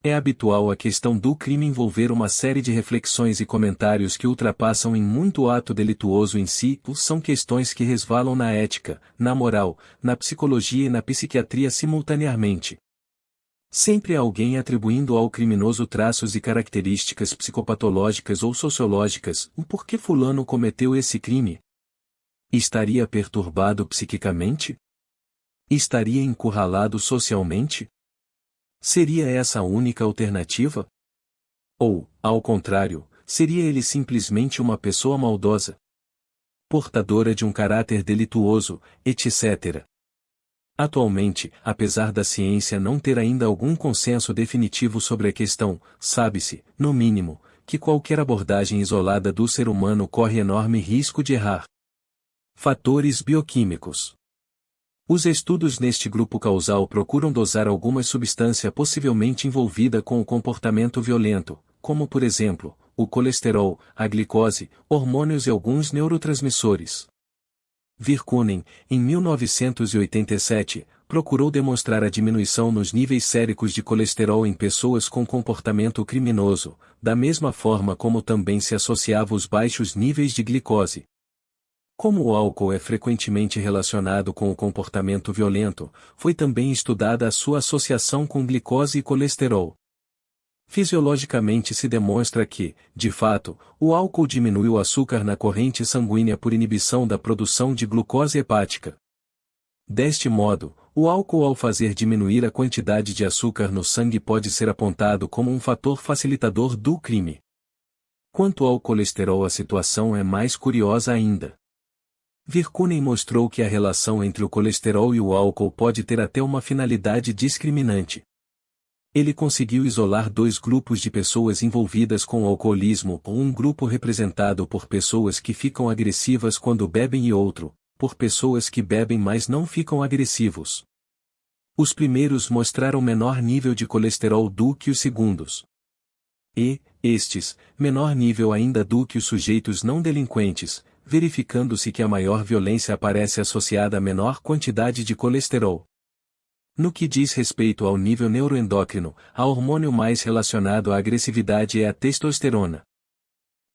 É habitual a questão do crime envolver uma série de reflexões e comentários que ultrapassam em muito o ato delituoso em si, são questões que resvalam na ética, na moral, na psicologia e na psiquiatria simultaneamente. Sempre há alguém atribuindo ao criminoso traços e características psicopatológicas ou sociológicas, o porquê fulano cometeu esse crime? Estaria perturbado psiquicamente? Estaria encurralado socialmente? Seria essa a única alternativa? Ou, ao contrário, seria ele simplesmente uma pessoa maldosa, portadora de um caráter delituoso, etc. Atualmente, apesar da ciência não ter ainda algum consenso definitivo sobre a questão, sabe-se, no mínimo, que qualquer abordagem isolada do ser humano corre enorme risco de errar. Fatores bioquímicos. Os estudos neste grupo causal procuram dosar alguma substância possivelmente envolvida com o comportamento violento, como por exemplo, o colesterol, a glicose, hormônios e alguns neurotransmissores. Virkkunen, em 1987, procurou demonstrar a diminuição nos níveis séricos de colesterol em pessoas com comportamento criminoso, da mesma forma como também se associava os baixos níveis de glicose. Como o álcool é frequentemente relacionado com o comportamento violento, foi também estudada a sua associação com glicose e colesterol. Fisiologicamente se demonstra que, de fato, o álcool diminui o açúcar na corrente sanguínea por inibição da produção de glucose hepática. Deste modo, o álcool ao fazer diminuir a quantidade de açúcar no sangue pode ser apontado como um fator facilitador do crime. Quanto ao colesterol, a situação é mais curiosa ainda. Virkkunen mostrou que a relação entre o colesterol e o álcool pode ter até uma finalidade discriminante. Ele conseguiu isolar dois grupos de pessoas envolvidas com o alcoolismo, um grupo representado por pessoas que ficam agressivas quando bebem e outro, por pessoas que bebem mas não ficam agressivos. Os primeiros mostraram menor nível de colesterol do que os segundos. E, estes, menor nível ainda do que os sujeitos não delinquentes, verificando-se que a maior violência aparece associada a menor quantidade de colesterol. No que diz respeito ao nível neuroendócrino, a hormônio mais relacionado à agressividade é a testosterona.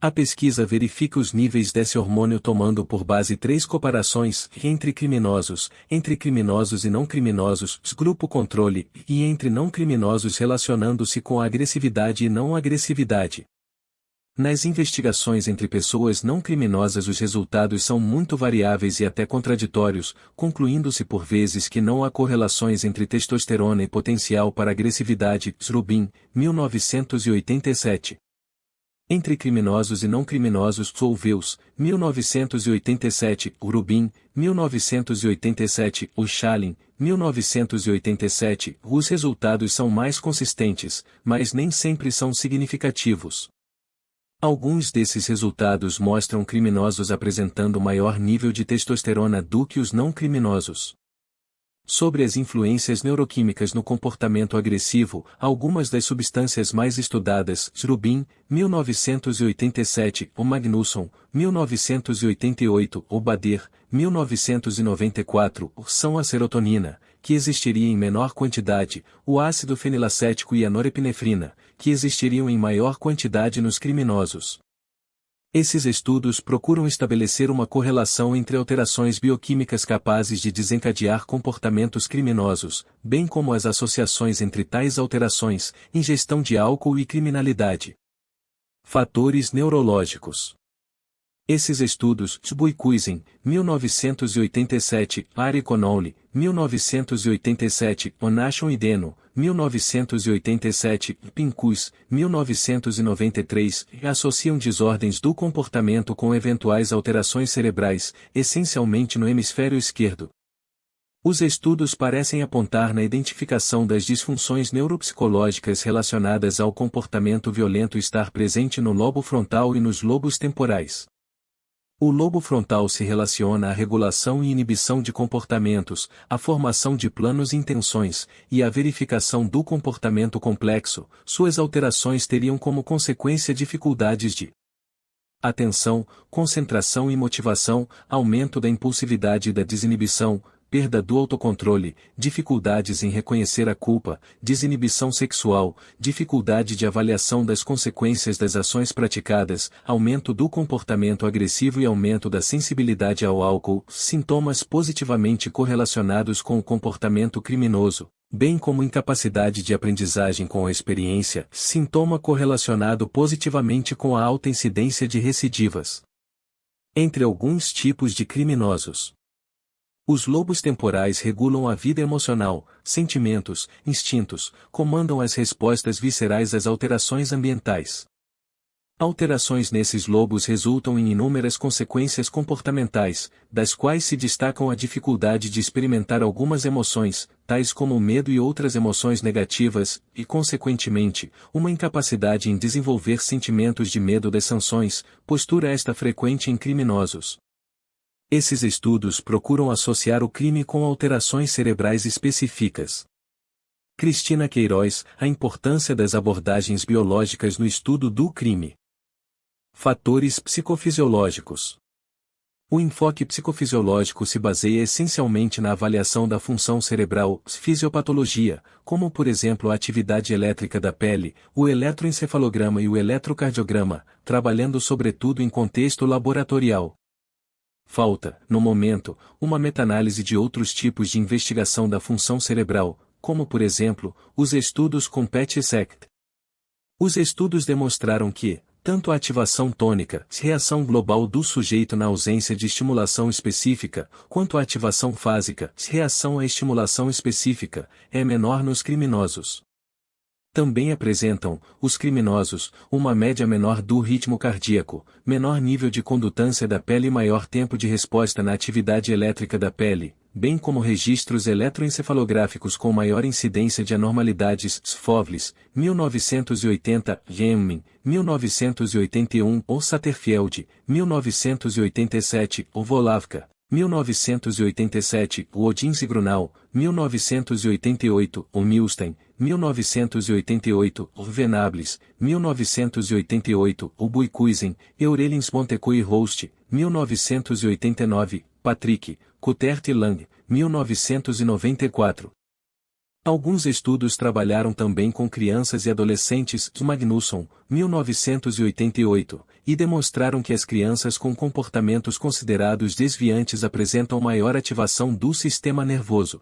A pesquisa verifica os níveis desse hormônio tomando por base 3 comparações, entre criminosos e não criminosos, grupo controle, e entre não criminosos relacionando-se com a agressividade e não agressividade. Nas investigações entre pessoas não criminosas os resultados são muito variáveis e até contraditórios, concluindo-se por vezes que não há correlações entre testosterona e potencial para agressividade. Rubin, 1987. Entre criminosos e não criminosos. Solveus, 1987. Rubin, 1987. Uchalin, 1987. Os resultados são mais consistentes, mas nem sempre são significativos. Alguns desses resultados mostram criminosos apresentando maior nível de testosterona do que os não criminosos. Sobre as influências neuroquímicas no comportamento agressivo, algumas das substâncias mais estudadas, Rubin, 1987, o Magnusson, 1988, o Bader, 1994, são a serotonina, que existiria em menor quantidade, o ácido fenilacético e a norepinefrina, que existiriam em maior quantidade nos criminosos. Esses estudos procuram estabelecer uma correlação entre alterações bioquímicas capazes de desencadear comportamentos criminosos, bem como as associações entre tais alterações, ingestão de álcool e criminalidade. Fatores neurológicos. Esses estudos, Buikuisen, 1987, Ari Connolly, 1987, Onashon e Deno, 1987, Pincus, 1993, associam desordens do comportamento com eventuais alterações cerebrais, essencialmente no hemisfério esquerdo. Os estudos parecem apontar na identificação das disfunções neuropsicológicas relacionadas ao comportamento violento estar presente no lobo frontal e nos lobos temporais. O lobo frontal se relaciona à regulação e inibição de comportamentos, à formação de planos e intenções, e à verificação do comportamento complexo. Suas alterações teriam como consequência dificuldades de atenção, concentração e motivação, aumento da impulsividade e da desinibição, perda do autocontrole, dificuldades em reconhecer a culpa, desinibição sexual, dificuldade de avaliação das consequências das ações praticadas, aumento do comportamento agressivo e aumento da sensibilidade ao álcool, sintomas positivamente correlacionados com o comportamento criminoso, bem como incapacidade de aprendizagem com a experiência, sintoma correlacionado positivamente com a alta incidência de recidivas. Entre alguns tipos de criminosos. Os lobos temporais regulam a vida emocional, sentimentos, instintos, comandam as respostas viscerais às alterações ambientais. Alterações nesses lobos resultam em inúmeras consequências comportamentais, das quais se destacam a dificuldade de experimentar algumas emoções, tais como o medo e outras emoções negativas, e, consequentemente, uma incapacidade em desenvolver sentimentos de medo das sanções, postura esta frequente em criminosos. Esses estudos procuram associar o crime com alterações cerebrais específicas. Cristina Queiroz, a importância das abordagens biológicas no estudo do crime. Fatores psicofisiológicos. O enfoque psicofisiológico se baseia essencialmente na avaliação da função cerebral, fisiopatologia, como por exemplo a atividade elétrica da pele, o eletroencefalograma e o eletrocardiograma, trabalhando sobretudo em contexto laboratorial. Falta, no momento, uma meta-análise de outros tipos de investigação da função cerebral, como por exemplo, os estudos com PET-SECT. Os estudos demonstraram que, tanto a ativação tônica, reação global do sujeito na ausência de estimulação específica, quanto a ativação fásica, reação à estimulação específica, é menor nos criminosos. Também apresentam, os criminosos, uma média menor do ritmo cardíaco, menor nível de condutância da pele e maior tempo de resposta na atividade elétrica da pele, bem como registros eletroencefalográficos com maior incidência de anormalidades, Sfovlis, 1980, Gemmin, 1981 ou Satterfield, 1987, ou Volavka, 1987, o Odins e Grunau, 1988, o Milstein, 1988, o Venables, 1988, o Buikuisen, Eurelins Montecu e Rost, 1989, Patrick, Coutert e Lang, 1994. Alguns estudos trabalharam também com crianças e adolescentes, Magnusson, 1988, e demonstraram que as crianças com comportamentos considerados desviantes apresentam maior ativação do sistema nervoso.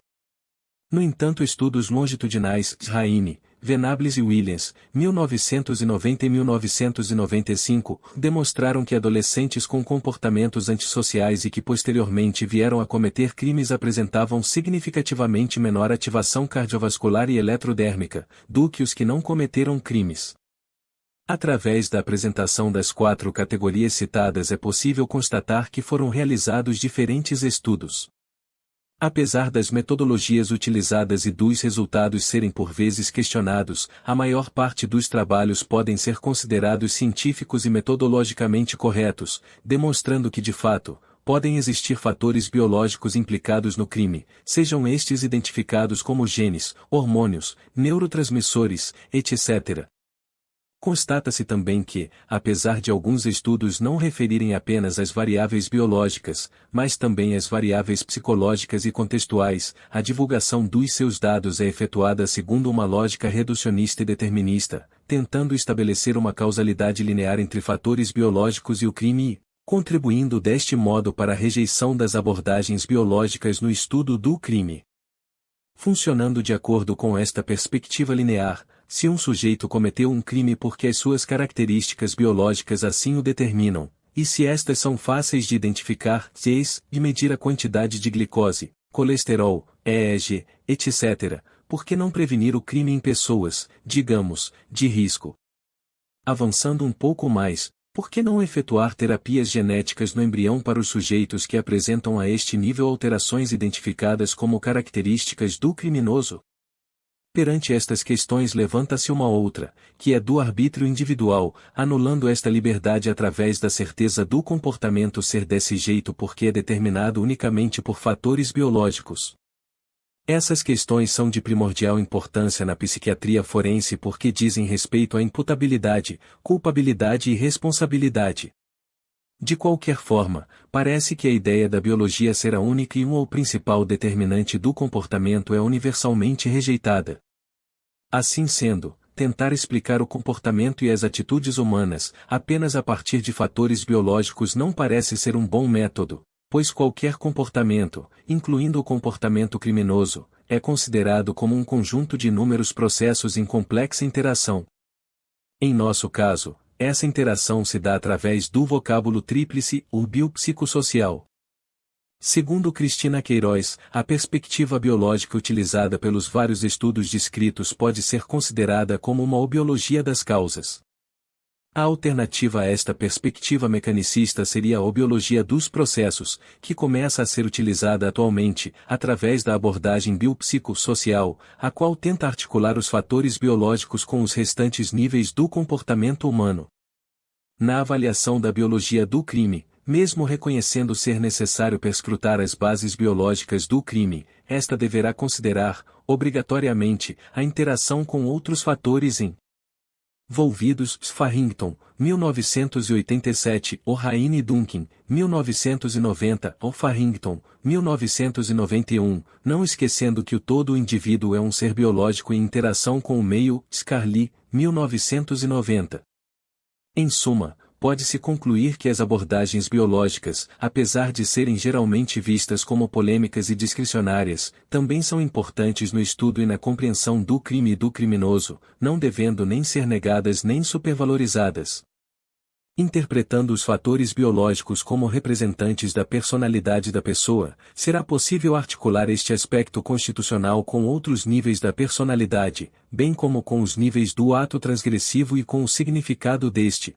No entanto, estudos longitudinais, Raine, Venables e Williams, 1990 e 1995, demonstraram que adolescentes com comportamentos antissociais e que posteriormente vieram a cometer crimes apresentavam significativamente menor ativação cardiovascular e eletrodérmica, do que os que não cometeram crimes. Através da apresentação das 4 categorias citadas é possível constatar que foram realizados diferentes estudos. Apesar das metodologias utilizadas e dos resultados serem por vezes questionados, a maior parte dos trabalhos podem ser considerados científicos e metodologicamente corretos, demonstrando que de fato, podem existir fatores biológicos implicados no crime, sejam estes identificados como genes, hormônios, neurotransmissores, etc. Constata-se também que, apesar de alguns estudos não referirem apenas as variáveis biológicas, mas também as variáveis psicológicas e contextuais, a divulgação dos seus dados é efetuada segundo uma lógica reducionista e determinista, tentando estabelecer uma causalidade linear entre fatores biológicos e o crime e, contribuindo deste modo para a rejeição das abordagens biológicas no estudo do crime. Funcionando de acordo com esta perspectiva linear, se um sujeito cometeu um crime porque as suas características biológicas assim o determinam, e se estas são fáceis de identificar, de medir a quantidade de glicose, colesterol, EEG, etc., por que não prevenir o crime em pessoas, digamos, de risco? Avançando um pouco mais, por que não efetuar terapias genéticas no embrião para os sujeitos que apresentam a este nível alterações identificadas como características do criminoso? Perante estas questões levanta-se uma outra, que é do arbítrio individual, anulando esta liberdade através da certeza do comportamento ser desse jeito porque é determinado unicamente por fatores biológicos. Essas questões são de primordial importância na psiquiatria forense porque dizem respeito à imputabilidade, culpabilidade e responsabilidade. De qualquer forma, parece que a ideia da biologia ser a única e ou principal determinante do comportamento é universalmente rejeitada. Assim sendo, tentar explicar o comportamento e as atitudes humanas apenas a partir de fatores biológicos não parece ser um bom método, pois qualquer comportamento, incluindo o comportamento criminoso, é considerado como um conjunto de inúmeros processos em complexa interação. Em nosso caso, essa interação se dá através do vocábulo tríplice, o biopsicossocial. Segundo Cristina Queiroz, a perspectiva biológica utilizada pelos vários estudos descritos pode ser considerada como uma biologia das causas. A alternativa a esta perspectiva mecanicista seria a biologia dos processos, que começa a ser utilizada atualmente, através da abordagem biopsicossocial, a qual tenta articular os fatores biológicos com os restantes níveis do comportamento humano. Na avaliação da biologia do crime, mesmo reconhecendo ser necessário perscrutar as bases biológicas do crime, esta deverá considerar, obrigatoriamente, a interação com outros fatores envolvidos. Farrington, 1987, O'Haine e Duncan, 1990, O. Farrington, 1991, não esquecendo que o todo indivíduo é um ser biológico em interação com o meio. Scarli, 1990. Em suma, pode-se concluir que as abordagens biológicas, apesar de serem geralmente vistas como polêmicas e discricionárias, também são importantes no estudo e na compreensão do crime e do criminoso, não devendo nem ser negadas nem supervalorizadas. Interpretando os fatores biológicos como representantes da personalidade da pessoa, será possível articular este aspecto constitucional com outros níveis da personalidade, bem como com os níveis do ato transgressivo e com o significado deste.